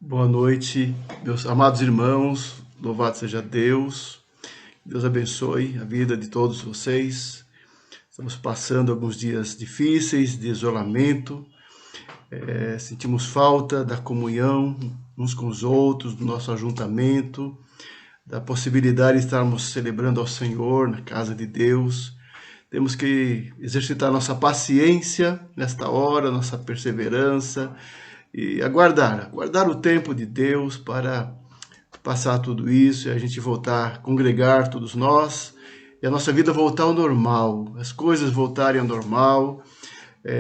Boa noite, meus amados irmãos, louvado seja Deus, Deus abençoe a vida de todos vocês. Estamos passando alguns dias difíceis de isolamento, sentimos falta da comunhão uns com os outros, do nosso ajuntamento, da possibilidade de estarmos celebrando ao Senhor na casa de Deus. Temos que exercitar nossa paciência nesta hora, nossa perseverança, e aguardar o tempo de Deus para passar tudo isso e a gente voltar a congregar todos nós e a nossa vida voltar ao normal, as coisas voltarem ao normal,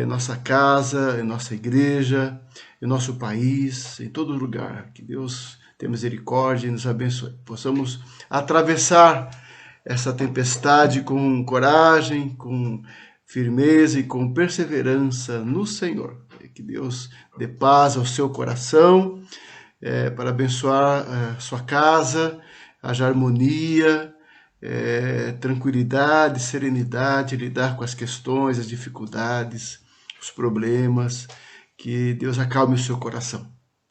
nossa casa, nossa igreja, em nosso país, em todo lugar. Que Deus tenha misericórdia e nos abençoe. Possamos atravessar essa tempestade com coragem, com firmeza e com perseverança no Senhor. Que Deus dê paz ao seu coração, para abençoar a sua casa, haja harmonia, tranquilidade, serenidade, lidar com as questões, as dificuldades, os problemas. Que Deus acalme o seu coração,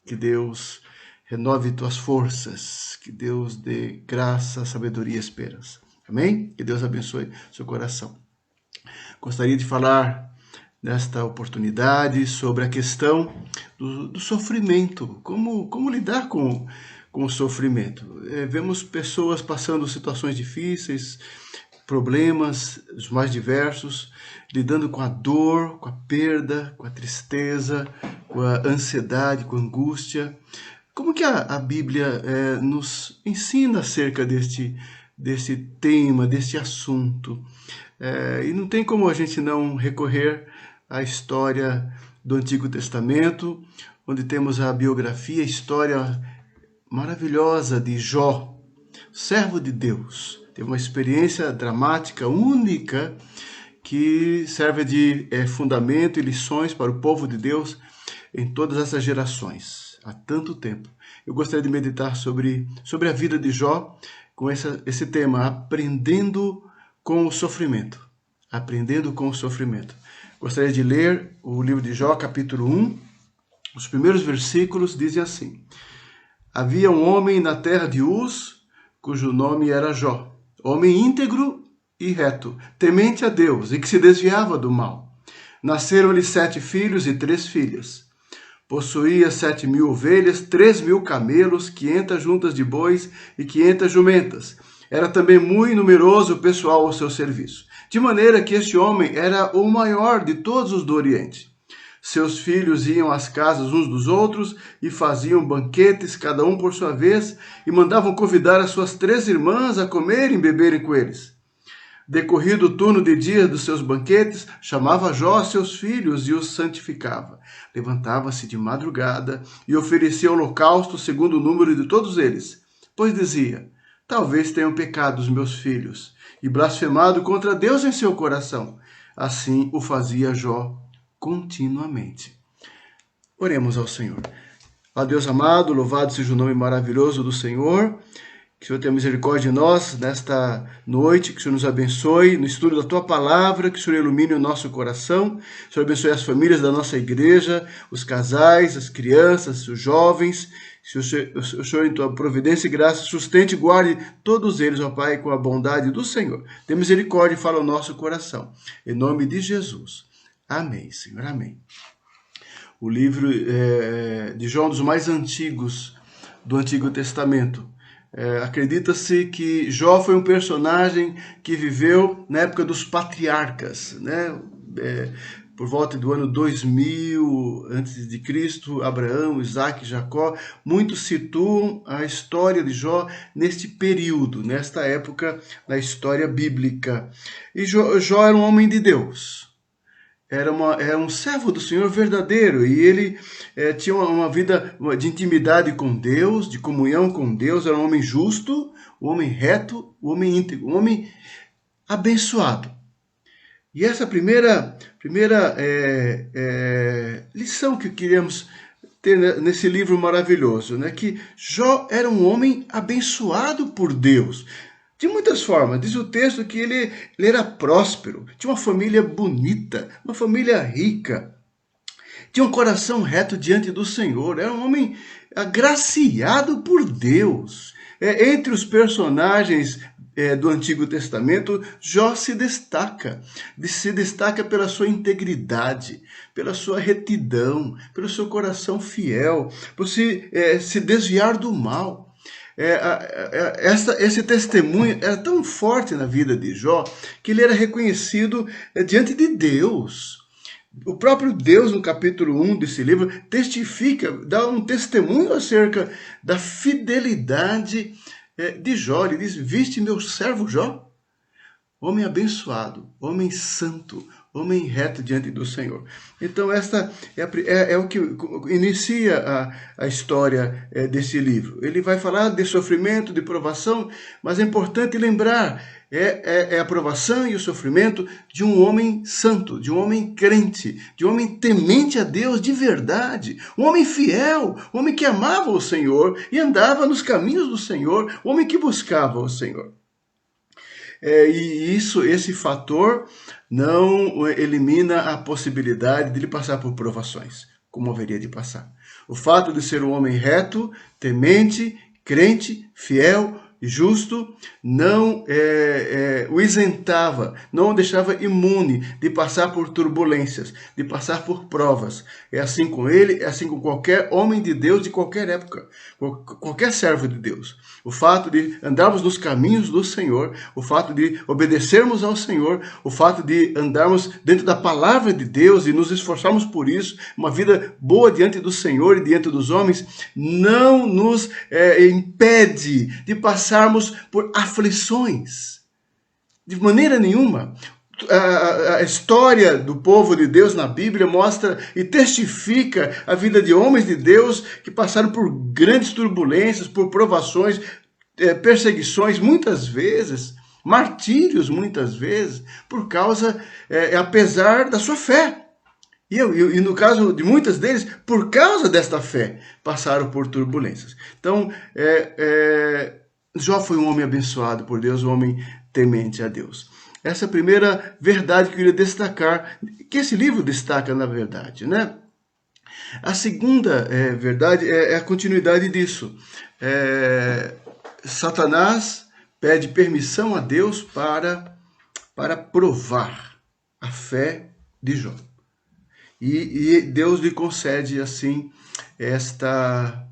que Deus renove tuas forças, que Deus dê graça, sabedoria e esperança. Amém? Que Deus abençoe o seu coração. Gostaria de falar nesta oportunidade sobre a questão do sofrimento, como lidar com o sofrimento. Vemos pessoas passando situações difíceis, problemas os mais diversos, lidando com a dor, com a perda, com a tristeza, com a ansiedade, com a angústia. Como que a Bíblia nos ensina acerca deste tema, deste assunto? E não tem como a gente não recorrer à história do Antigo Testamento, onde temos a biografia, a história maravilhosa de Jó, servo de Deus. Teve uma experiência dramática, única, que serve de fundamento e lições para o povo de Deus em todas essas gerações, há tanto tempo. Eu gostaria de meditar sobre a vida de Jó com esse tema, aprendendo com o sofrimento. Aprendendo com o sofrimento. Gostaria de ler o livro de Jó, capítulo 1. Os primeiros versículos dizem assim: Havia um homem na terra de Uz, cujo nome era Jó, homem íntegro e reto, temente a Deus e que se desviava do mal. Nasceram-lhe 7 filhos e 3 filhas. Possuía 7.000 ovelhas, 3.000 camelos, 500 juntas de bois e 500 jumentas. Era também muito numeroso o pessoal ao seu serviço. De maneira que este homem era o maior de todos os do Oriente. Seus filhos iam às casas uns dos outros e faziam banquetes, cada um por sua vez, e mandavam convidar as suas 3 irmãs a comerem e beberem com eles. Decorrido o turno de dia dos seus banquetes, chamava Jó seus filhos e os santificava. Levantava-se de madrugada e oferecia holocausto segundo o número de todos eles, pois dizia: talvez tenham pecado os meus filhos e blasfemado contra Deus em seu coração. Assim o fazia Jó continuamente. Oremos ao Senhor. Ó Deus amado, louvado seja o nome maravilhoso do Senhor. Que o Senhor tenha misericórdia de nós nesta noite, que o Senhor nos abençoe no estudo da Tua Palavra, que o Senhor ilumine o nosso coração, que o Senhor abençoe as famílias da nossa igreja, os casais, as crianças, os jovens, que o Senhor em Tua providência e graça sustente e guarde todos eles, ó Pai, com a bondade do Senhor. Tenha misericórdia e fala ao nosso coração. Em nome de Jesus. Amém, Senhor, amém. O livro de Jó, um dos mais antigos do Antigo Testamento. Acredita-se que Jó foi um personagem que viveu na época dos patriarcas, né? Por volta do ano 2000 a.C., Abraão, Isaac, Jacó. Muitos situam a história de Jó neste período, nesta época da história bíblica. E Jó era um homem de Deus. Era um servo do Senhor verdadeiro, e ele tinha uma vida de intimidade com Deus, de comunhão com Deus. Era um homem justo, um homem reto, um homem íntegro, um homem abençoado. E essa primeira lição que queríamos ter nesse livro maravilhoso, né? Que Jó era um homem abençoado por Deus. De muitas formas, diz o texto que ele era próspero, tinha uma família bonita, uma família rica. tinha um coração reto diante do Senhor, era um homem agraciado por Deus. Entre os personagens do Antigo Testamento, Jó se destaca pela sua integridade, pela sua retidão, pelo seu coração fiel, por se desviar do mal. Esse testemunho era tão forte na vida de Jó que ele era reconhecido diante de Deus. O próprio Deus, no capítulo 1 desse livro, testifica, dá um testemunho acerca da fidelidade de Jó. Ele diz: viste meu servo Jó? Homem abençoado, homem santo, homem reto diante do Senhor. Então, esta é o que inicia a história desse livro. Ele vai falar de sofrimento, de provação, mas é importante lembrar, a provação e o sofrimento de um homem santo, de um homem crente, de um homem temente a Deus de verdade, um homem fiel, um homem que amava o Senhor e andava nos caminhos do Senhor, um homem que buscava o Senhor. E esse fator não elimina a possibilidade de ele passar por provações, como haveria de passar. O fato de ser um homem reto, temente, crente, fiel e justo, não o isentava, não o deixava imune de passar por turbulências, de passar por provas. É assim com ele, é assim com qualquer homem de Deus de qualquer época, qualquer servo de Deus. O fato de andarmos nos caminhos do Senhor, o fato de obedecermos ao Senhor, o fato de andarmos dentro da palavra de Deus e nos esforçarmos por isso, uma vida boa diante do Senhor e diante dos homens, não nos impede de passarmos por aflições. De maneira nenhuma. A história do povo de Deus na Bíblia mostra e testifica a vida de homens de Deus que passaram por grandes turbulências, por provações, perseguições, muitas vezes, martírios, muitas vezes, por causa, apesar da sua fé. E no caso de muitas deles, por causa desta fé, passaram por turbulências. Então, Jó foi um homem abençoado por Deus, um homem temente a Deus. Essa é a primeira verdade que eu queria destacar, que esse livro destaca, na verdade, né? A segunda verdade é a continuidade disso. Satanás pede permissão a Deus para provar a fé de Jó. E Deus lhe concede, assim, essa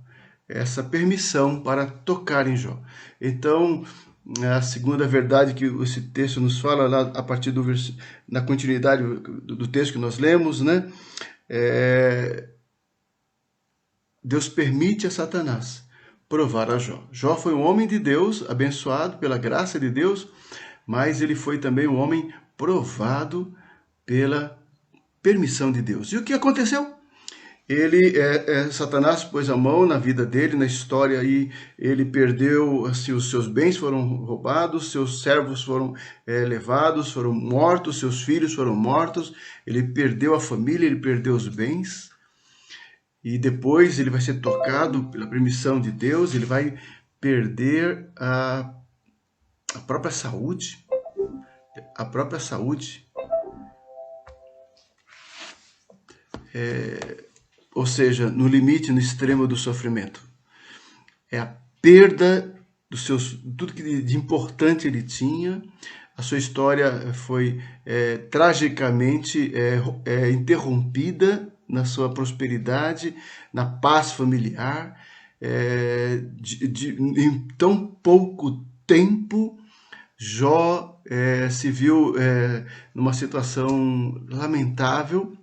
permissão para tocar em Jó. Então, a segunda verdade que esse texto nos fala, lá a partir na continuidade do texto que nós lemos, né? Deus permite a Satanás provar a Jó. Jó foi um homem de Deus, abençoado pela graça de Deus, mas ele foi também um homem provado pela permissão de Deus. E o que aconteceu? Satanás pôs a mão na vida dele, na história, e ele perdeu, assim, os seus bens foram roubados, seus servos foram levados, foram mortos, seus filhos foram mortos, ele perdeu a família, ele perdeu os bens, e depois ele vai ser tocado pela permissão de Deus, ele vai perder a própria saúde, ou seja, no limite, no extremo do sofrimento. É a perda tudo que de importante ele tinha. A sua história foi tragicamente interrompida na sua prosperidade, na paz familiar. Em tão pouco tempo, Jó se viu numa situação lamentável,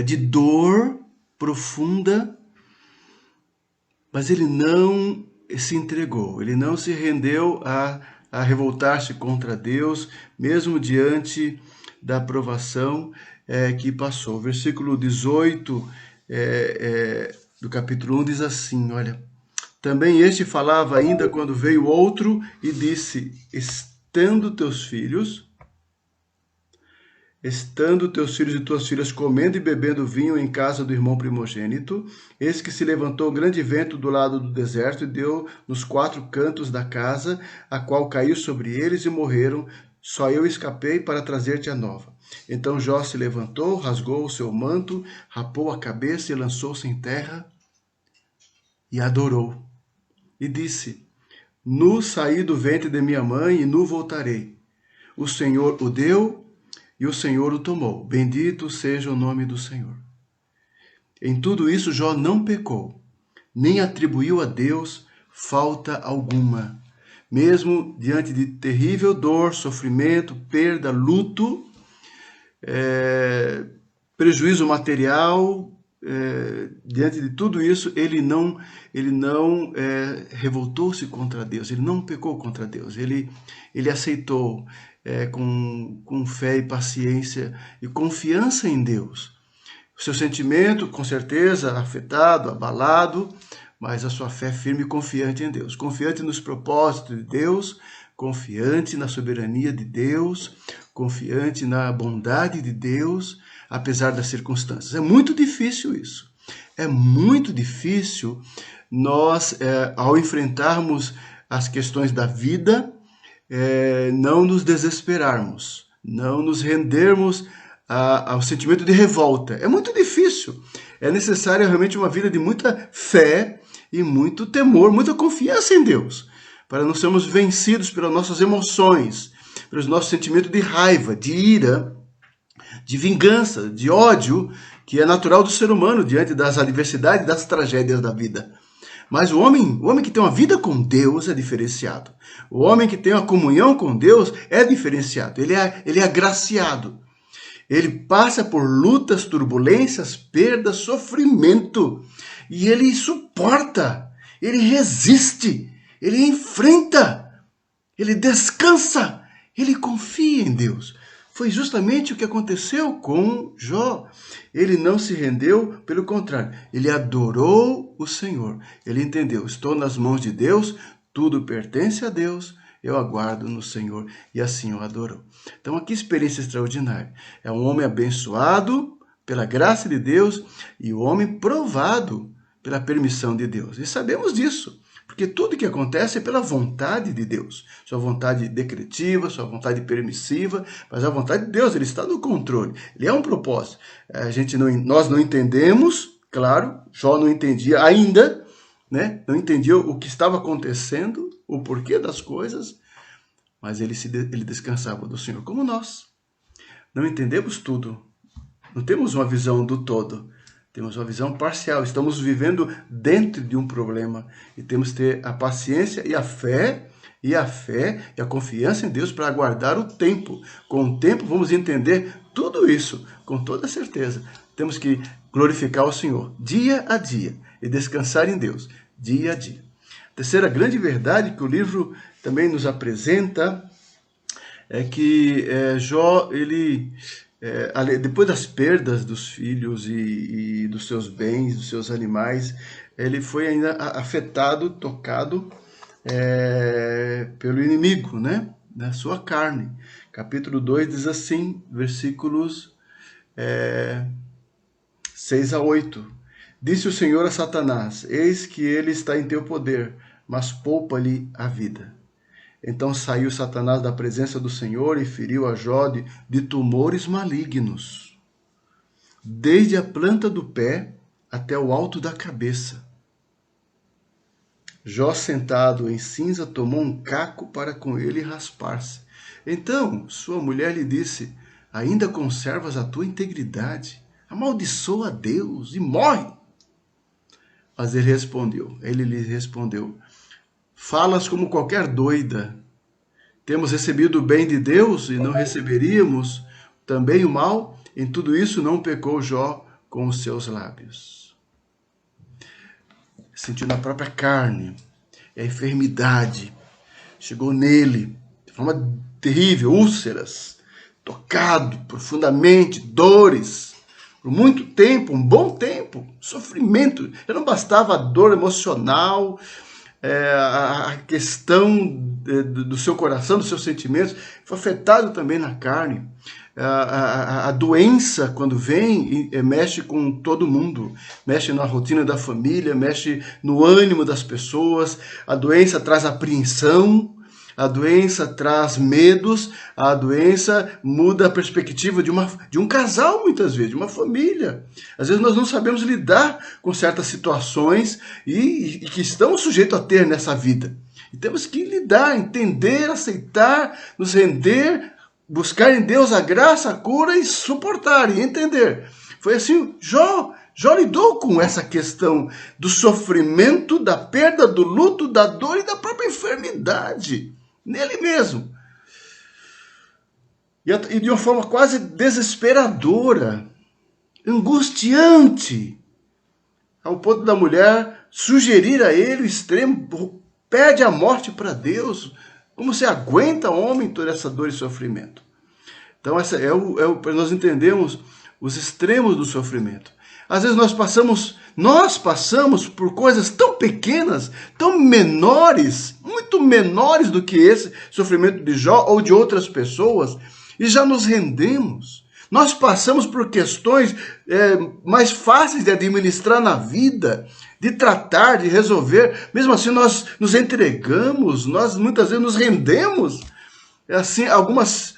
de dor profunda, mas ele não se entregou, ele não se rendeu a revoltar-se contra Deus, mesmo diante da provação que passou. O versículo 18 do capítulo 1 diz assim, olha: também este falava ainda quando veio outro e disse, estando teus filhos e tuas filhas comendo e bebendo vinho em casa do irmão primogênito, eis que se levantou um grande vento do lado do deserto e deu nos 4 cantos da casa, a qual caiu sobre eles e morreram. Só eu escapei para trazer-te a nova. Então Jó se levantou, rasgou o seu manto, rapou a cabeça e lançou-se em terra e adorou. E disse: Nu saí do ventre de minha mãe e nu voltarei. O Senhor o deu e o Senhor o tomou. Bendito seja o nome do Senhor. Em tudo isso Jó não pecou, nem atribuiu a Deus falta alguma. Mesmo diante de terrível dor, sofrimento, perda, luto, prejuízo material, diante de tudo isso, ele não revoltou-se contra Deus, ele não pecou contra Deus, ele aceitou com fé e paciência e confiança em Deus. O seu sentimento, com certeza, afetado, abalado, mas a sua fé firme e confiante em Deus, confiante nos propósitos de Deus, confiante na soberania de Deus, confiante na bondade de Deus, apesar das circunstâncias. É muito difícil isso. É muito difícil nós, ao enfrentarmos as questões da vida, não nos desesperarmos, não nos rendermos ao sentimento de revolta. É muito difícil. É necessária realmente uma vida de muita fé e muito temor, muita confiança em Deus, para não sermos vencidos pelas nossas emoções, pelos nossos sentimentos de raiva, de ira, de vingança, de ódio, que é natural do ser humano diante das adversidades, das tragédias da vida. Mas o homem que tem uma vida com Deus é diferenciado. O homem que tem uma comunhão com Deus é diferenciado. Ele é agraciado. Ele passa por lutas, turbulências, perdas, sofrimento. E ele suporta, ele resiste, ele enfrenta, ele descansa, ele confia em Deus. Foi justamente o que aconteceu com Jó. Ele não se rendeu, pelo contrário, ele adorou o Senhor. Ele entendeu, estou nas mãos de Deus, tudo pertence a Deus, eu aguardo no Senhor. E assim o adorou. Então, que experiência extraordinária. É um homem abençoado pela graça de Deus e o homem provado pela permissão de Deus. E sabemos disso, porque tudo que acontece é pela vontade de Deus. Sua vontade decretiva, sua vontade permissiva, mas a vontade de Deus, ele está no controle. Ele é um propósito. Nós não entendemos, claro, Jó não entendia ainda, né? Não entendia o que estava acontecendo, o porquê das coisas, mas ele descansava do Senhor, como nós. Não entendemos tudo, não temos uma visão do todo, temos uma visão parcial, estamos vivendo dentro de um problema e temos que ter a paciência e a fé e a confiança em Deus para aguardar o tempo. Com o tempo vamos entender tudo isso, com toda certeza. Temos que glorificar o Senhor dia a dia e descansar em Deus dia a dia. Terceira grande verdade que o livro também nos apresenta é que Jó, depois das perdas dos filhos e dos seus bens, dos seus animais, ele foi ainda afetado, tocado pelo inimigo, né? Na sua carne. Capítulo 2 diz assim, versículos 6 a 8. Disse o Senhor a Satanás: Eis que ele está em teu poder, mas poupa-lhe a vida. Então saiu Satanás da presença do Senhor e feriu a Jó de tumores malignos, desde a planta do pé até o alto da cabeça. Jó, sentado em cinza, tomou um caco para com ele raspar-se. Então sua mulher lhe disse: Ainda conservas a tua integridade? Amaldiçoa a Deus e morre. Mas ele lhe respondeu: Falas como qualquer doida. Temos recebido o bem de Deus e não receberíamos também o mal? Em tudo isso não pecou Jó com os seus lábios. Sentiu na própria carne a enfermidade. Chegou nele de forma terrível, úlceras, tocado profundamente, dores. Por muito tempo, um bom tempo, sofrimento. Já não bastava a dor emocional, a questão do seu coração, dos seus sentimentos, foi afetado também na carne. A doença, quando vem, mexe com todo mundo, mexe na rotina da família, mexe no ânimo das pessoas. A doença traz apreensão, A doença traz medos, a doença muda a perspectiva de um casal, muitas vezes, de uma família. Às vezes nós não sabemos lidar com certas situações e que estamos sujeitos a ter nessa vida. E temos que lidar, entender, aceitar, nos render, buscar em Deus a graça, a cura e suportar e entender. Foi assim, Jó lidou com essa questão do sofrimento, da perda, do luto, da dor e da própria enfermidade, nele mesmo. E de uma forma quase desesperadora, angustiante, ao ponto da mulher sugerir a ele o extremo, pede a morte para Deus. Como você aguenta, homem, toda essa dor e sofrimento? Então, essa para nós entendermos os extremos do sofrimento. Às vezes nós passamos por coisas tão pequenas, tão menores, muito menores do que esse sofrimento de Jó ou de outras pessoas, e já nos rendemos. Nós passamos por questões mais fáceis de administrar na vida, de tratar, de resolver. Mesmo assim, nós nos entregamos, nós muitas vezes nos rendemos. Assim, algumas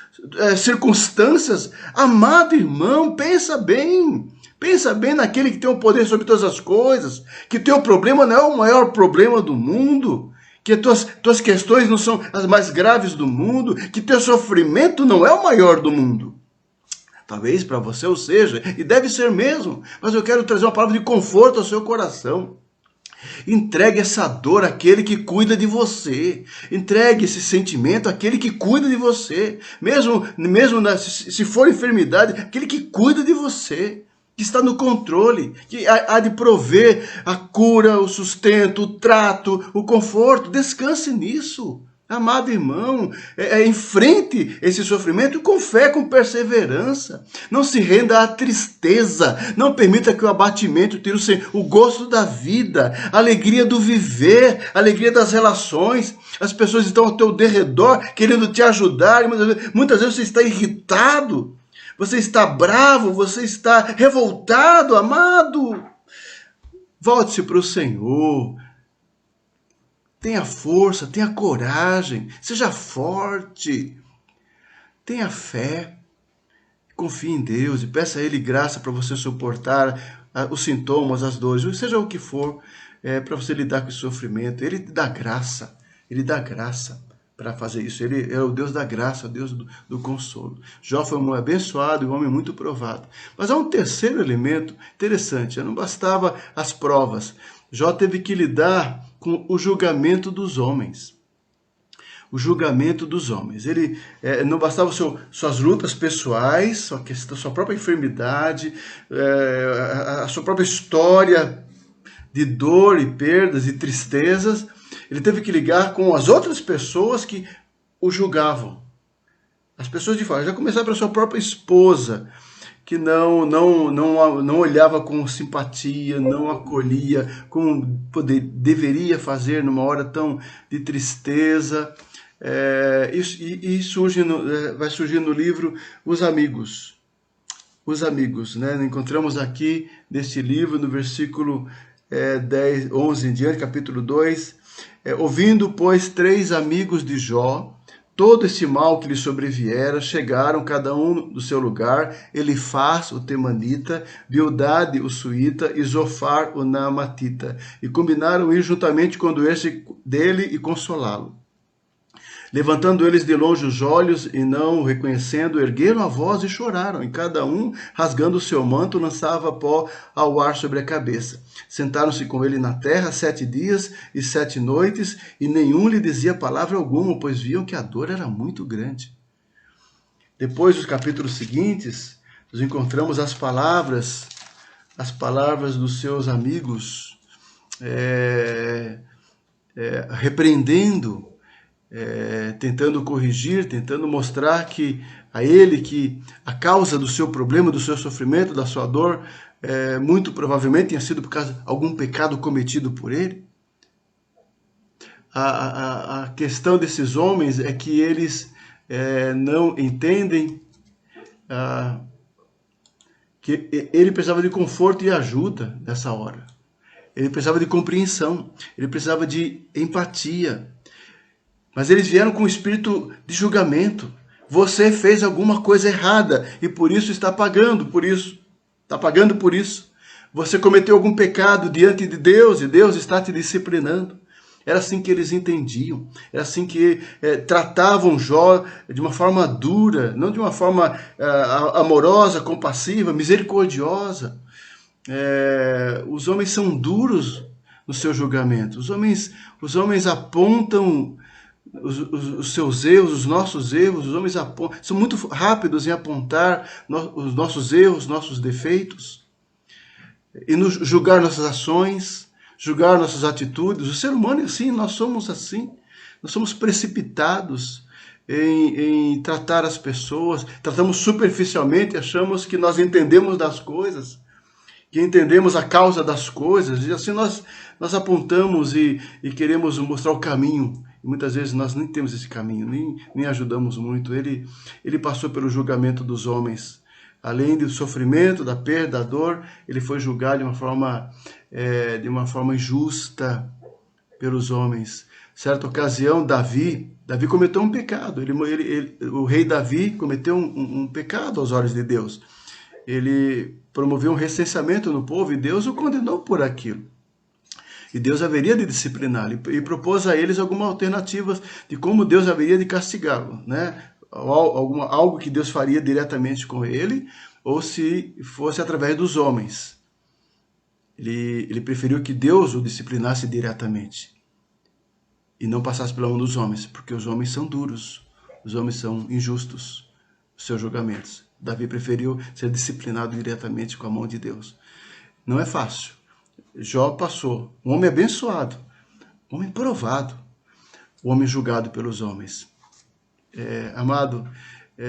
circunstâncias. Amado irmão, pensa bem. Pensa bem naquele que tem o poder sobre todas as coisas, que teu problema não é o maior problema do mundo, que tuas questões não são as mais graves do mundo, que teu sofrimento não é o maior do mundo. Talvez para você o seja, e deve ser mesmo, mas eu quero trazer uma palavra de conforto ao seu coração. Entregue essa dor àquele que cuida de você. Entregue esse sentimento àquele que cuida de você. Mesmo se for enfermidade, aquele que cuida de você, que está no controle, que há de prover a cura, o sustento, o trato, o conforto. Descanse nisso. Amado irmão, enfrente esse sofrimento com fé, com perseverança. Não se renda à tristeza. Não permita que o abatimento tire o gosto da vida, a alegria do viver, a alegria das relações. As pessoas estão ao teu derredor querendo te ajudar. E muitas vezes você está irritado, você está bravo, você está revoltado, amado. Volte-se para o Senhor. Tenha força, tenha coragem, seja forte, tenha fé, confie em Deus e peça a Ele graça para você suportar os sintomas, as dores, seja o que for, para você lidar com esse sofrimento. Ele dá graça para fazer isso. Ele é o Deus da graça, o Deus do consolo. Jó foi um abençoado e um homem muito provado. Mas há um terceiro elemento interessante, não bastava as provas. Jó teve que lidar com o julgamento dos homens. O julgamento dos homens. Ele não bastava suas lutas pessoais, sua própria enfermidade, a sua própria história de dor e perdas e tristezas. Ele teve que ligar com as outras pessoas que o julgavam. As pessoas de fora. Já começaram pela sua própria esposa, que não olhava com simpatia, não acolhia como deveria fazer numa hora tão de tristeza. Vai surgir no livro Os Amigos. Os Amigos, né? Encontramos aqui neste livro, no versículo 11 em diante, capítulo 2. Ouvindo, pois, 3 amigos de Jó todo esse mal que lhe sobreviera, chegaram cada um do seu lugar, Elifaz, o temanita, Bildade, o suíta, e Zofar, o naamatita, e combinaram ir juntamente condoer-se dele e consolá-lo. Levantando eles de longe os olhos e não o reconhecendo, ergueram a voz e choraram, e cada um, rasgando o seu manto, lançava pó ao ar sobre a cabeça. Sentaram-se com ele na terra 7 dias e 7 noites, e nenhum lhe dizia palavra alguma, pois viam que a dor era muito grande. Depois, nos capítulos seguintes, nós encontramos as palavras dos seus amigos, repreendendo, tentando corrigir, tentando mostrar que a causa do seu problema, do seu sofrimento, da sua dor, muito provavelmente tenha sido por causa de algum pecado cometido por ele. A questão desses homens é que eles não entendem que ele precisava de conforto e ajuda nessa hora. Ele precisava de compreensão, ele precisava de empatia. Mas eles vieram com o espírito de julgamento. Você fez alguma coisa errada e por isso está pagando por isso. Está pagando por isso. Você cometeu algum pecado diante de Deus e Deus está te disciplinando. Era assim que eles entendiam. Era assim que tratavam Jó de uma forma dura, não de uma forma amorosa, compassiva, misericordiosa. Os homens são duros no seu julgamento. Os homens apontam os seus erros, os nossos erros. Os homens são muito rápidos em apontar os nossos erros, nossos defeitos, e nos julgar nossas ações, julgar nossas atitudes. O ser humano é assim, nós somos assim. Nós somos precipitados em tratar as pessoas, tratamos superficialmente, achamos que nós entendemos das coisas, que entendemos a causa das coisas, e assim nós apontamos e queremos mostrar o caminho. E muitas vezes nós nem temos esse caminho, nem ajudamos muito. Ele passou pelo julgamento dos homens. Além do sofrimento, da perda, da dor, ele foi julgado de uma forma injusta pelos homens. Certa ocasião, Davi cometeu um pecado. O rei Davi cometeu um pecado aos olhos de Deus. Ele promoveu um recenseamento no povo e Deus o condenou por aquilo. E Deus haveria de discipliná-lo e propôs a eles algumas alternativas de como Deus haveria de castigá-lo, né? Algo que Deus faria diretamente com ele, ou se fosse através dos homens. Ele preferiu que Deus o disciplinasse diretamente e não passasse pela mão dos homens, porque os homens são duros, os homens são injustos, os seus julgamentos. Davi preferiu ser disciplinado diretamente com a mão de Deus. Não é fácil. Jó passou, um homem abençoado, um homem provado, um homem julgado pelos homens. Amado,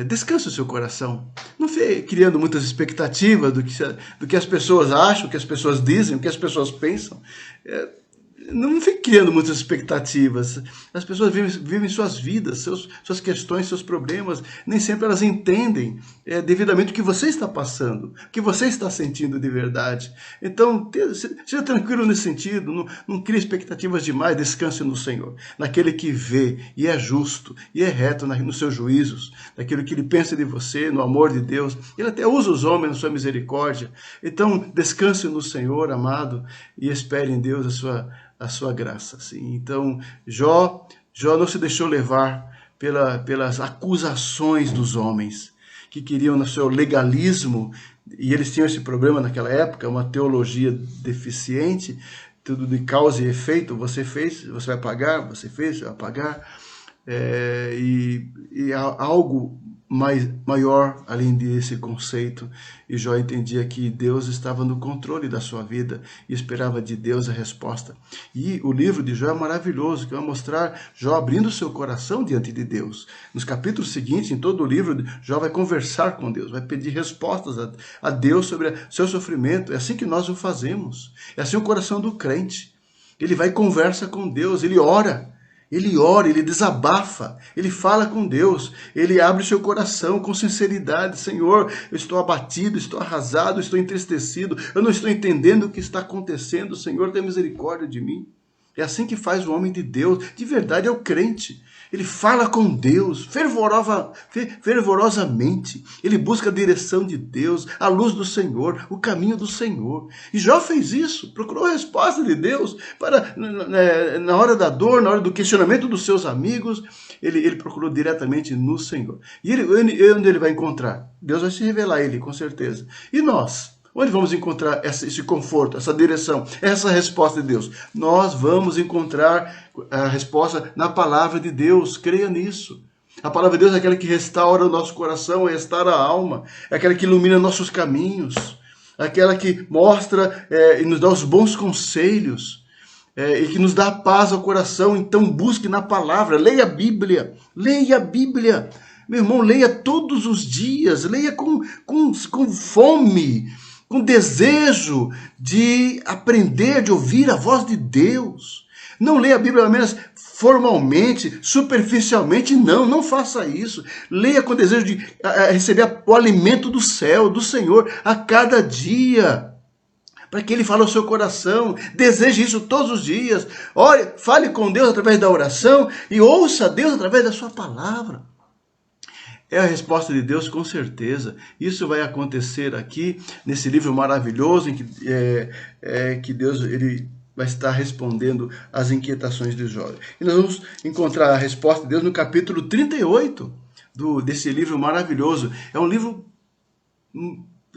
descanse o seu coração. Não fique criando muitas expectativas do que as pessoas acham, o que as pessoas dizem, o que as pessoas pensam. Não fique criando muitas expectativas. As pessoas vivem suas vidas, suas questões, seus problemas. Nem sempre elas entendem devidamente o que você está passando, o que você está sentindo de verdade. Então, seja tranquilo nesse sentido. Não crie expectativas demais. Descanse no Senhor, naquele que vê e é justo e é reto nos seus juízos, naquilo que Ele pensa de você, no amor de Deus. Ele até usa os homens na sua misericórdia. Então, descanse no Senhor, amado, e espere em Deus a sua graça. Assim. Então, Jó não se deixou levar pelas acusações dos homens, que queriam no seu legalismo, e eles tinham esse problema naquela época, uma teologia deficiente, tudo de causa e efeito. Você fez, você vai pagar, você fez, você vai pagar. E há algo maior além desse conceito, e Jó entendia que Deus estava no controle da sua vida e esperava de Deus a resposta. E o livro de Jó é maravilhoso, que vai mostrar Jó abrindo o seu coração diante de Deus. Nos capítulos seguintes, em todo o livro, Jó vai conversar com Deus, vai pedir respostas a Deus sobre seu sofrimento. É assim que nós o fazemos, é assim o coração do crente. Ele vai e conversa com Deus, ele ora, ele desabafa, ele fala com Deus, ele abre o seu coração com sinceridade. Senhor, eu estou abatido, estou arrasado, estou entristecido, eu não estou entendendo o que está acontecendo. Senhor, tenha misericórdia de mim. É assim que faz o homem de Deus, de verdade é o crente. Ele fala com Deus fervorosamente. Ele busca a direção de Deus, a luz do Senhor, o caminho do Senhor. E Jó fez isso, procurou a resposta de Deus na hora da dor, na hora do questionamento dos seus amigos. Ele procurou diretamente no Senhor. E onde ele vai encontrar? Deus vai se revelar a ele, com certeza. E nós? Onde vamos encontrar esse conforto, essa direção, essa resposta de Deus? Nós vamos encontrar a resposta na palavra de Deus. Creia nisso. A palavra de Deus é aquela que restaura o nosso coração, restaura a alma, é aquela que ilumina nossos caminhos, é aquela que mostra e nos dá os bons conselhos, e que nos dá paz ao coração. Então busque na palavra, leia a Bíblia, leia a Bíblia. Meu irmão, leia todos os dias, leia com fome, com desejo de aprender, de ouvir a voz de Deus. Não leia a Bíblia apenas formalmente, superficialmente, não faça isso. Leia com desejo de receber o alimento do céu, do Senhor, a cada dia. para que Ele fale ao seu coração. Deseje isso todos os dias. Ore, fale com Deus através da oração e ouça Deus através da sua palavra. É a resposta de Deus, com certeza. Isso vai acontecer aqui, nesse livro maravilhoso, em que Deus ele vai estar respondendo às inquietações de Jó. E nós vamos encontrar a resposta de Deus no capítulo 38 desse livro maravilhoso. É um livro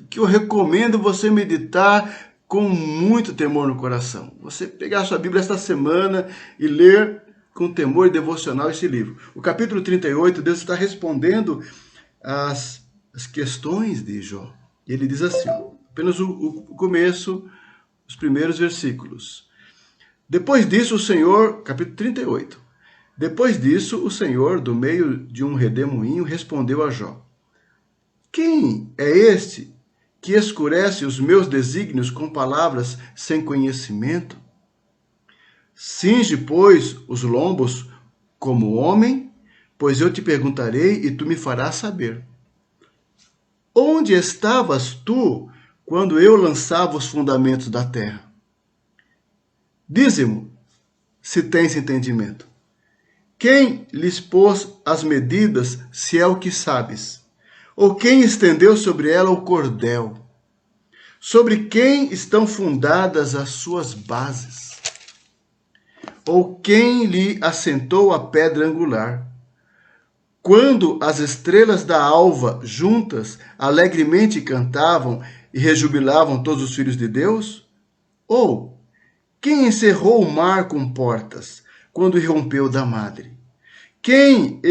que eu recomendo você meditar com muito temor no coração. Você pegar a sua Bíblia esta semana e ler com temor e devocional esse livro. O capítulo 38, Deus está respondendo as questões de Jó. E ele diz assim, apenas o começo, os primeiros versículos. Depois disso, o Senhor, capítulo 38. Depois disso, o Senhor, do meio de um redemoinho, respondeu a Jó: Quem é este que escurece os meus desígnios com palavras sem conhecimento? Cinge, pois, os lombos como homem, pois eu te perguntarei e tu me farás saber. Onde estavas tu quando eu lançava os fundamentos da terra? Dize-mo, se tens entendimento. Quem lhes pôs as medidas, se é o que sabes? Ou quem estendeu sobre ela o cordel? Sobre quem estão fundadas as suas bases? Ou quem lhe assentou a pedra angular? Quando as estrelas da alva juntas alegremente cantavam e rejubilavam todos os filhos de Deus? Ou quem encerrou o mar com portas, quando irrompeu da madre? Quem,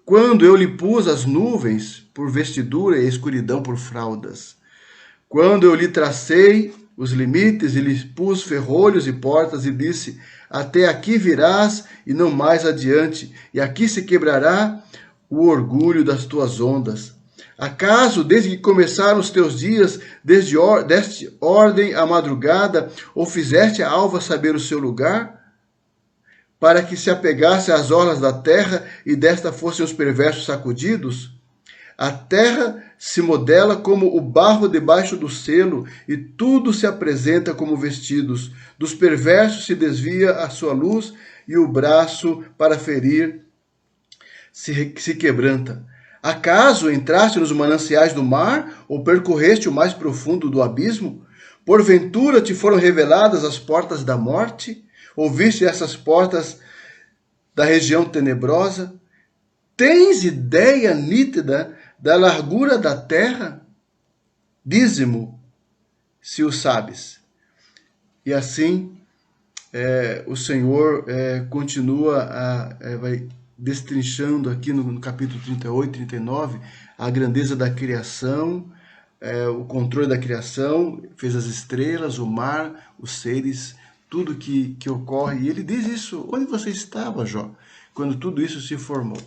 quando eu lhe pus as nuvens por vestidura e a escuridão por fraldas? Quando eu lhe tracei os limites e lhe pus ferrolhos e portas e disse, até aqui virás e não mais adiante, e aqui se quebrará o orgulho das tuas ondas. Acaso, desde que começaram os teus dias, deste ordem à madrugada, ou fizeste a alva saber o seu lugar? Para que se apegasse às orlas da terra e desta fossem os perversos sacudidos? A terra se modela como o barro debaixo do selo, e tudo se apresenta como vestidos. Dos perversos se desvia a sua luz, e o braço para ferir se quebranta. Acaso entraste nos mananciais do mar, ou percorreste o mais profundo do abismo? Porventura te foram reveladas as portas da morte? Ouviste essas portas da região tenebrosa? Tens ideia nítida da largura da terra? Dize-mo, se o sabes. E assim, o Senhor continua vai destrinchando aqui no capítulo 38, 39, a grandeza da criação, o controle da criação, fez as estrelas, o mar, os seres, tudo que ocorre. E ele diz isso, onde você estava, Jó, quando tudo isso se formou?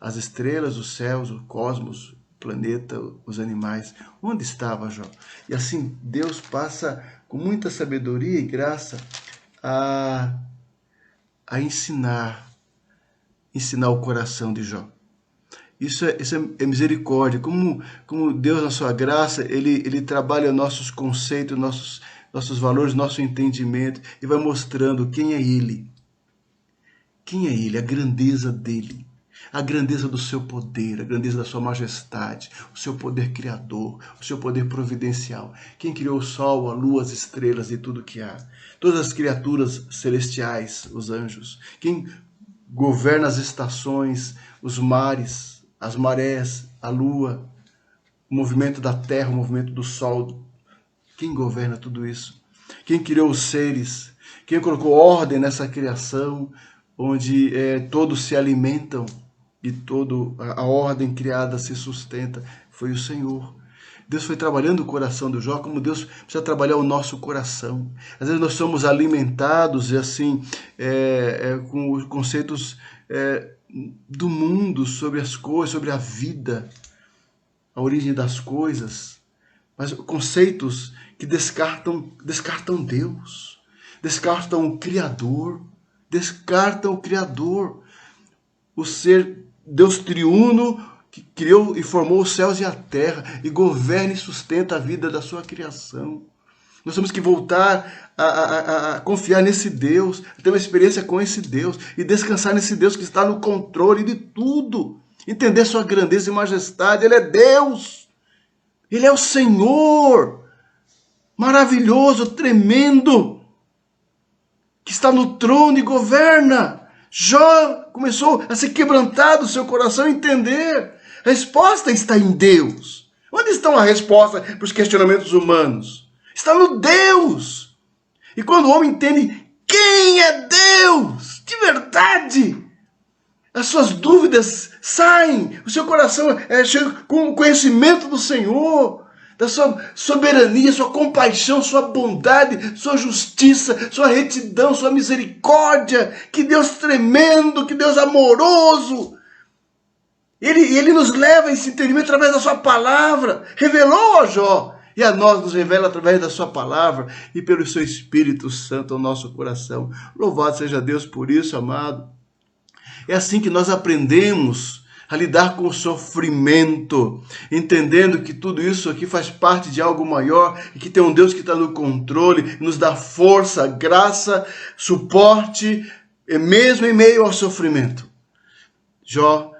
As estrelas, os céus, o cosmos, o planeta, os animais. Onde estava Jó? E assim Deus passa com muita sabedoria e graça a ensinar o coração de Jó. Isso é misericórdia. Como Deus, na sua graça, ele trabalha nossos conceitos, nossos valores, nosso entendimento e vai mostrando quem é Ele. Quem é Ele, a grandeza dEle. A grandeza do seu poder, a grandeza da sua majestade, o seu poder criador, o seu poder providencial. Quem criou o sol, a lua, as estrelas e tudo que há. Todas as criaturas celestiais, os anjos. Quem governa as estações, os mares, as marés, a lua, o movimento da terra, o movimento do sol. Quem governa tudo isso? Quem criou os seres? Quem colocou ordem nessa criação, onde todos se alimentam e toda a ordem criada se sustenta? Foi o Senhor. Deus foi trabalhando o coração do Jó, como Deus precisa trabalhar o nosso coração. Às vezes nós somos alimentados e assim com os conceitos do mundo sobre as coisas, sobre a vida, a origem das coisas, mas conceitos que descartam Deus, descartam o Criador, o ser Deus triuno, que criou e formou os céus e a terra, e governa e sustenta a vida da sua criação. Nós temos que voltar a confiar nesse Deus, a ter uma experiência com esse Deus e descansar nesse Deus que está no controle de tudo. Entender sua grandeza e majestade. Ele é Deus. Ele é o Senhor. Maravilhoso, tremendo, que está no trono e governa. Jó começou a se quebrantar do seu coração, entender. A resposta está em Deus. Onde está a resposta para os questionamentos humanos? Está no Deus. E quando o homem entende quem é Deus, de verdade, as suas dúvidas saem, o seu coração é cheio com o conhecimento do Senhor, da sua soberania, sua compaixão, sua bondade, sua justiça, sua retidão, sua misericórdia. Que Deus tremendo, que Deus amoroso. Ele nos leva a esse entendimento através da sua palavra. Revelou a Jó e a nós nos revela através da sua palavra e pelo seu Espírito Santo ao nosso coração. Louvado seja Deus por isso, amado. É assim que nós aprendemos a lidar com o sofrimento, entendendo que tudo isso aqui faz parte de algo maior e que tem um Deus que está no controle, nos dá força, graça, suporte, mesmo em meio ao sofrimento. Jó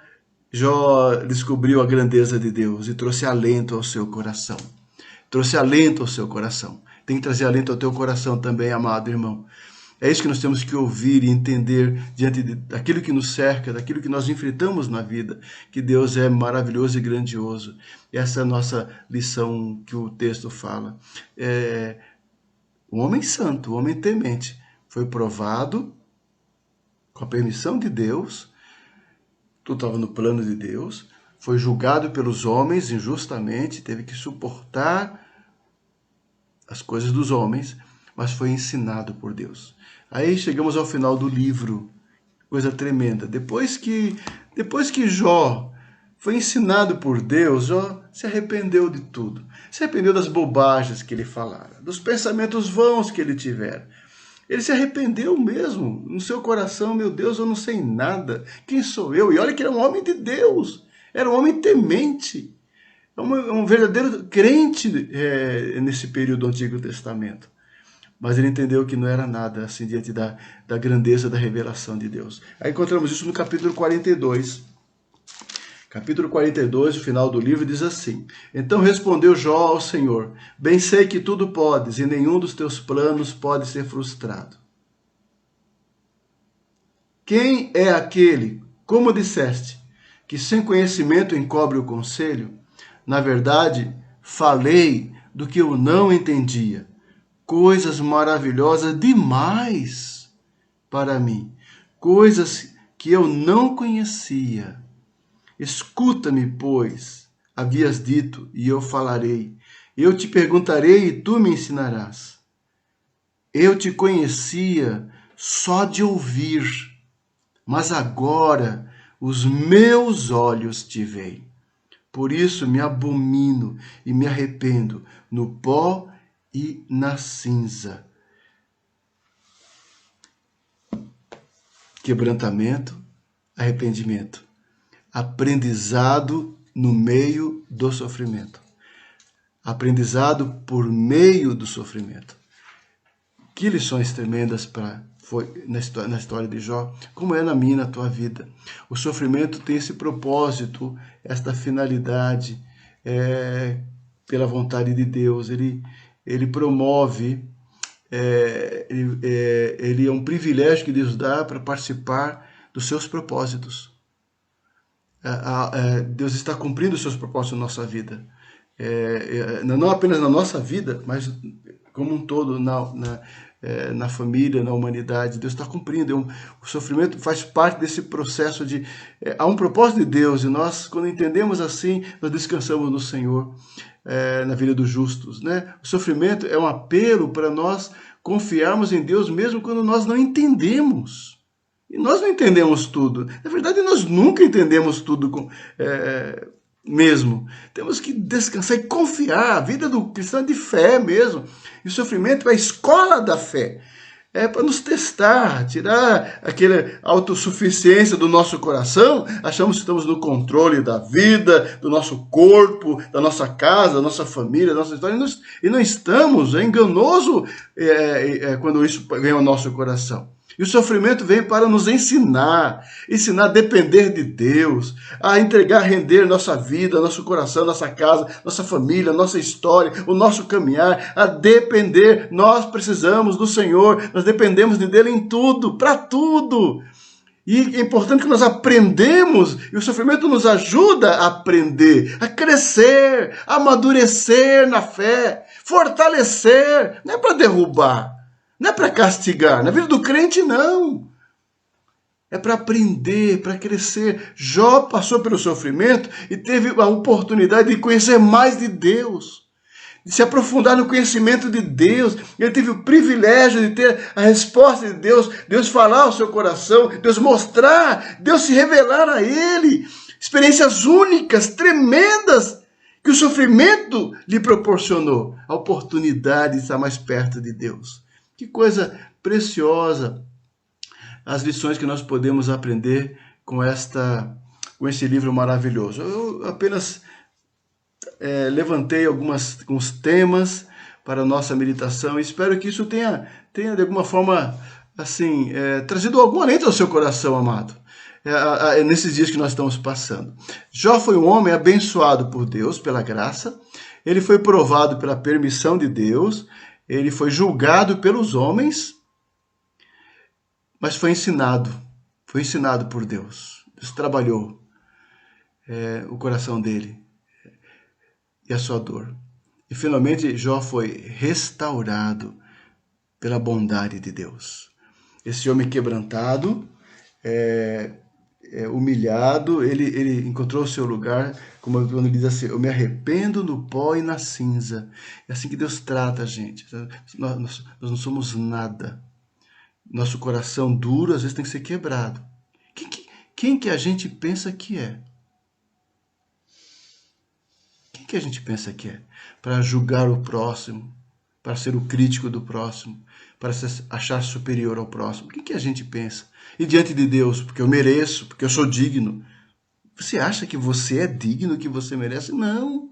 descobriu a grandeza de Deus e trouxe alento ao seu coração. Trouxe alento ao seu coração. Tem que trazer alento ao teu coração também, amado irmão. É isso que nós temos que ouvir e entender diante daquilo que nos cerca, daquilo que nós enfrentamos na vida, que Deus é maravilhoso e grandioso. Essa é a nossa lição que o texto fala. O homem santo, o homem temente, foi provado com a permissão de Deus, tudo estava no plano de Deus, foi julgado pelos homens injustamente, teve que suportar as coisas dos homens, mas foi ensinado por Deus. Aí chegamos ao final do livro, coisa tremenda. Depois que Jó foi ensinado por Deus, Jó se arrependeu de tudo. Se arrependeu das bobagens que ele falara, dos pensamentos vãos que ele tivera. Ele se arrependeu mesmo, no seu coração. Meu Deus, eu não sei nada, quem sou eu? E olha que era um homem de Deus, era um homem temente, um verdadeiro crente nesse período do Antigo Testamento. Mas ele entendeu que não era nada assim diante da grandeza da revelação de Deus. Aí encontramos isso no capítulo 42. Capítulo 42, o final do livro, diz assim: Então respondeu Jó ao Senhor: Bem sei que tudo podes, e nenhum dos teus planos pode ser frustrado. Quem é aquele, como disseste, que sem conhecimento encobre o conselho? Na verdade, falei do que eu não entendia, coisas maravilhosas demais para mim, coisas que eu não conhecia. Escuta-me, pois, havias dito, e eu falarei. Eu te perguntarei e tu me ensinarás. Eu te conhecia só de ouvir, mas agora os meus olhos te veem. Por isso me abomino e me arrependo no pó e na cinza. Quebrantamento, arrependimento. Aprendizado no meio do sofrimento. Aprendizado por meio do sofrimento. Que lições tremendas foi na história de Jó, como é na minha e na tua vida. O sofrimento tem esse propósito, esta finalidade, pela vontade de Deus. Ele promove, ele é um privilégio que Deus dá para participar dos seus propósitos. Deus está cumprindo os seus propósitos na nossa vida. Não apenas na nossa vida, mas como um todo, na família, na humanidade. Deus está cumprindo. O sofrimento faz parte desse processo de... há um propósito de Deus, e nós, quando entendemos assim, nós descansamos no Senhor, na vida dos justos, né? O sofrimento é um apelo para nós confiarmos em Deus, mesmo quando nós não entendemos. E nós não entendemos tudo. Na verdade, nós nunca entendemos tudo mesmo. Temos que descansar e confiar. A vida do cristão é de fé mesmo. E o sofrimento é a escola da fé. É para nos testar, tirar aquela autossuficiência do nosso coração. Achamos que estamos no controle da vida, do nosso corpo, da nossa casa, da nossa família, da nossa história. E não estamos. É enganoso quando isso vem ao nosso coração. E o sofrimento vem para nos ensinar a depender de Deus, a entregar, a render nossa vida, nosso coração, nossa casa, nossa família, nossa história, o nosso caminhar, a depender. Nós precisamos do Senhor, nós dependemos dele em tudo, para tudo. E é importante que nós aprendemos, e o sofrimento nos ajuda a aprender, a crescer, a amadurecer na fé, fortalecer, não é para derrubar. Não é para castigar. Na vida do crente, não. É para aprender, para crescer. Jó passou pelo sofrimento e teve a oportunidade de conhecer mais de Deus, de se aprofundar no conhecimento de Deus. Ele teve o privilégio de ter a resposta de Deus, Deus falar ao seu coração, Deus mostrar, Deus se revelar a ele. Experiências únicas, tremendas, que o sofrimento lhe proporcionou. A oportunidade de estar mais perto de Deus. Que coisa preciosa as lições que nós podemos aprender com esse livro maravilhoso. Eu apenas levantei alguns temas para a nossa meditação e espero que isso tenha de alguma forma assim, trazido algum alento ao seu coração, amado, nesses dias que nós estamos passando. Jó foi um homem abençoado por Deus, pela graça. Ele foi provado pela permissão de Deus. Ele foi julgado pelos homens, mas foi ensinado por Deus. Deus trabalhou o coração dele e a sua dor. E finalmente Jó foi restaurado pela bondade de Deus. Esse homem quebrantado, humilhado, ele encontrou o seu lugar, como quando ele diz assim: eu me arrependo no pó e na cinza. É assim que Deus trata a gente. Nós não somos nada. Nosso coração duro às vezes tem que ser quebrado. Quem que a gente pensa que é? Quem que a gente pensa que é? Para julgar o próximo, para ser o crítico do próximo, para se achar superior ao próximo. O que a gente pensa? E diante de Deus, porque eu mereço, porque eu sou digno. Você acha que você é digno, que você merece? Não.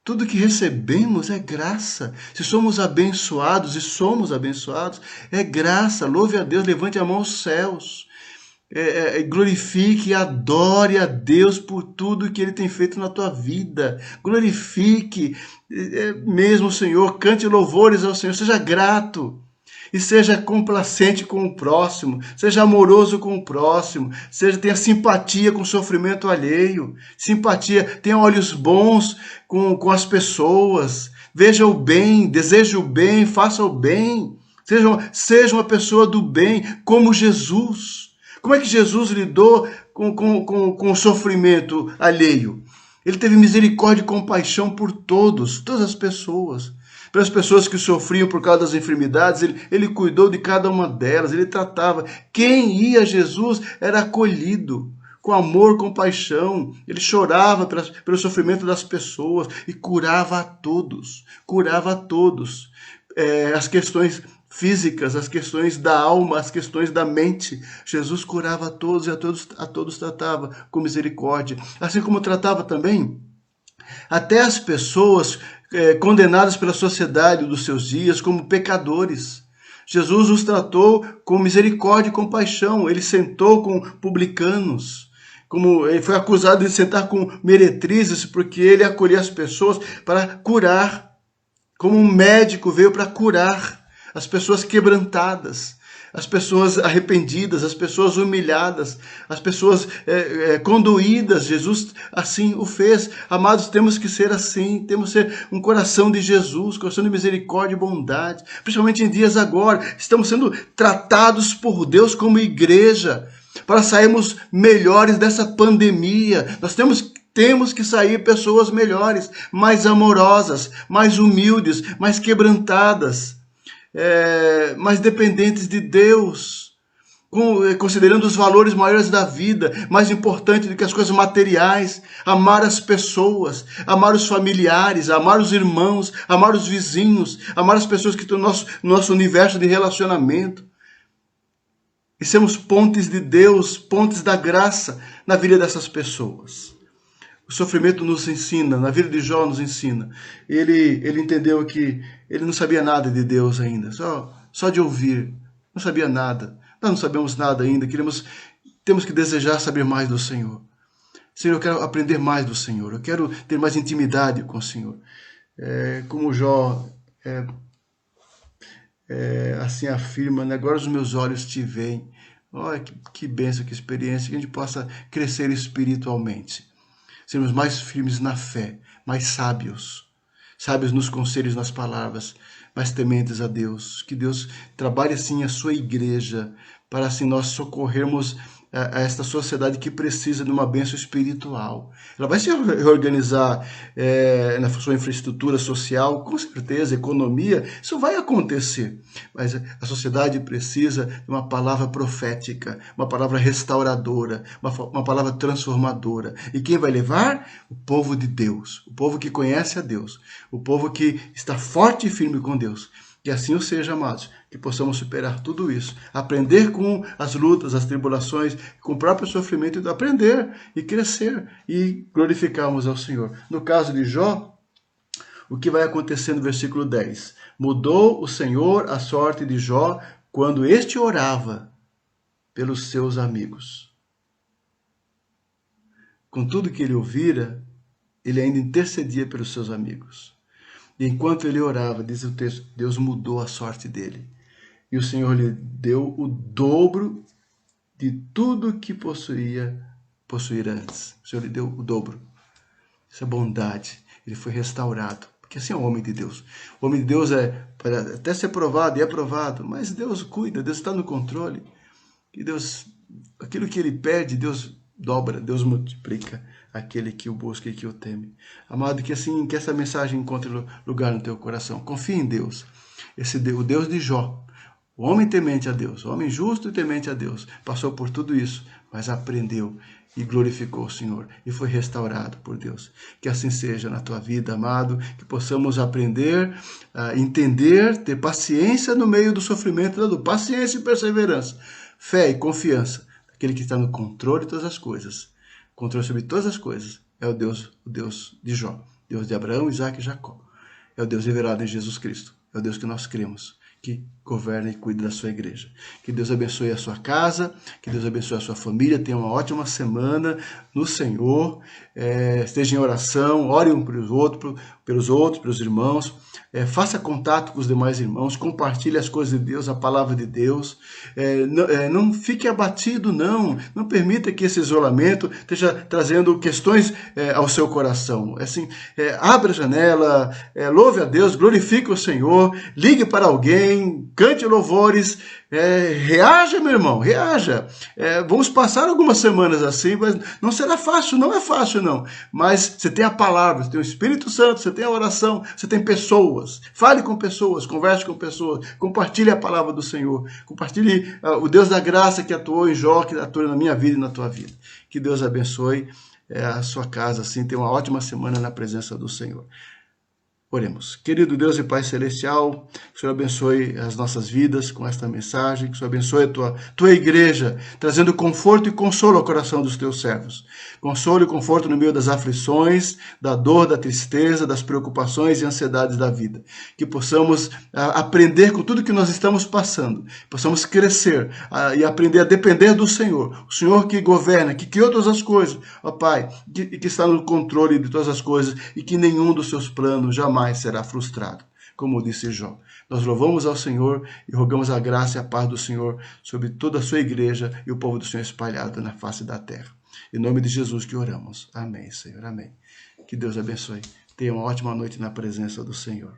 Tudo que recebemos é graça. Se somos abençoados, e somos abençoados, é graça. Louve a Deus, levante a mão aos céus. Glorifique e adore a Deus por tudo que Ele tem feito na tua vida. Glorifique mesmo o Senhor, cante louvores ao Senhor, seja grato. E seja complacente com o próximo, seja amoroso com o próximo, tenha simpatia com o sofrimento alheio, tenha olhos bons com as pessoas, veja o bem, deseje o bem, faça o bem, seja uma pessoa do bem, como Jesus. Como é que Jesus lidou com o sofrimento alheio? Ele teve misericórdia e compaixão por todas as pessoas. Pelas pessoas que sofriam por causa das enfermidades, ele cuidou de cada uma delas, ele tratava. Quem ia a Jesus era acolhido, com amor, compaixão. Ele chorava pelo sofrimento das pessoas e curava a todos. As questões físicas, as questões da alma, as questões da mente. Jesus curava a todos e a todos tratava com misericórdia. Assim como tratava também até as pessoas condenadas pela sociedade dos seus dias como pecadores. Jesus os tratou com misericórdia e compaixão. Ele sentou com publicanos. Ele foi acusado de sentar com meretrizes, porque ele acolhia as pessoas para curar. Como um médico veio para curar as pessoas quebrantadas, as pessoas arrependidas, as pessoas humilhadas, as pessoas condoídas. Jesus assim o fez. Amados, temos que ser assim, temos que ser um coração de Jesus, coração de misericórdia e bondade, principalmente em dias agora. Estamos sendo tratados por Deus como igreja, para sairmos melhores dessa pandemia. Nós temos que sair pessoas melhores, mais amorosas, mais humildes, mais quebrantadas, mais dependentes de Deus, considerando os valores maiores da vida, mais importante do que as coisas materiais, amar as pessoas, amar os familiares, amar os irmãos, amar os vizinhos, amar as pessoas que estão no nosso universo de relacionamento. E sermos pontes de Deus, pontes da graça na vida dessas pessoas. O sofrimento nos ensina, na vida de Jó nos ensina. Ele entendeu que ele não sabia nada de Deus ainda, só de ouvir, não sabia nada. Nós não sabemos nada ainda, temos que desejar saber mais do Senhor. Senhor, eu quero aprender mais do Senhor, eu quero ter mais intimidade com o Senhor. Como Jó assim afirma, né? Agora os meus olhos te veem. Olha que bênção, que experiência, que a gente possa crescer espiritualmente. Sermos mais firmes na fé, mais sábios nos conselhos, nas palavras, mais tementes a Deus. Que Deus trabalhe assim a sua igreja, para assim nós socorrermos a esta sociedade que precisa de uma bênção espiritual. Ela vai se reorganizar na sua infraestrutura social, com certeza, economia, isso vai acontecer. Mas a sociedade precisa de uma palavra profética, uma palavra restauradora, uma palavra transformadora. E quem vai levar? O povo de Deus, o povo que conhece a Deus, o povo que está forte e firme com Deus. Que assim o seja, amados, que possamos superar tudo isso, aprender com as lutas, as tribulações, com o próprio sofrimento, aprender e crescer e glorificarmos ao Senhor. No caso de Jó, o que vai acontecer no versículo 10? Mudou o Senhor a sorte de Jó quando este orava pelos seus amigos. Com tudo que ele ouvira, ele ainda intercedia pelos seus amigos. E enquanto ele orava, diz o texto, Deus mudou a sorte dele. E o Senhor lhe deu o dobro de tudo que possuir antes. O Senhor lhe deu o dobro. Essa bondade. Ele foi restaurado. Porque assim é o homem de Deus. O homem de Deus pode até ser provado e é provado, mas Deus cuida, Deus está no controle. E Deus, aquilo que ele pede, Deus dobra, Deus multiplica aquele que o busca e que o teme. Amado, que essa mensagem encontre lugar no teu coração. Confie em Deus. O Deus de Jó, o homem temente a Deus, o homem justo e temente a Deus, passou por tudo isso, mas aprendeu e glorificou o Senhor e foi restaurado por Deus. Que assim seja na tua vida, amado, que possamos aprender, entender, ter paciência no meio do sofrimento, paciência e perseverança, fé e confiança. Aquele que está no controle de todas as coisas, controle sobre todas as coisas, é o Deus de Jó, Deus de Abraão, Isaac e Jacó. É o Deus revelado em Jesus Cristo, é o Deus que nós cremos, que governa e cuida da sua igreja. Que Deus abençoe a sua casa, que Deus abençoe a sua família, tenha uma ótima semana no Senhor, esteja em oração, ore um pelos outros, pelos irmãos, faça contato com os demais irmãos, compartilhe as coisas de Deus, a palavra de Deus, não fique abatido, não permita que esse isolamento esteja trazendo questões ao seu coração. Assim, abra a janela, louve a Deus, glorifique o Senhor, ligue para alguém, cante louvores, reaja, meu irmão, reaja. Vamos passar algumas semanas assim, mas não será fácil, não é fácil não, mas você tem a palavra, você tem o Espírito Santo, você tem a oração, você tem pessoas, fale com pessoas, converse com pessoas, compartilhe a palavra do Senhor, compartilhe o Deus da graça que atuou em Jó, que atua na minha vida e na tua vida. Que Deus abençoe a sua casa, assim, tenha uma ótima semana na presença do Senhor. Oremos. Querido Deus e Pai Celestial, que o Senhor abençoe as nossas vidas com esta mensagem, que o Senhor abençoe a tua igreja, trazendo conforto e consolo ao coração dos teus servos. Consolo e conforto no meio das aflições, da dor, da tristeza, das preocupações e ansiedades da vida. Que possamos aprender com tudo que nós estamos passando, possamos crescer e aprender a depender do Senhor. O Senhor que governa, que criou todas as coisas, ó Pai, que está no controle de todas as coisas e que nenhum dos seus planos jamais será frustrado, como disse Jó. Nós louvamos ao Senhor e rogamos a graça e a paz do Senhor sobre toda a sua igreja e o povo do Senhor espalhado na face da terra. Em nome de Jesus que oramos. Amém, Senhor. Amém. Que Deus abençoe. Tenha uma ótima noite na presença do Senhor.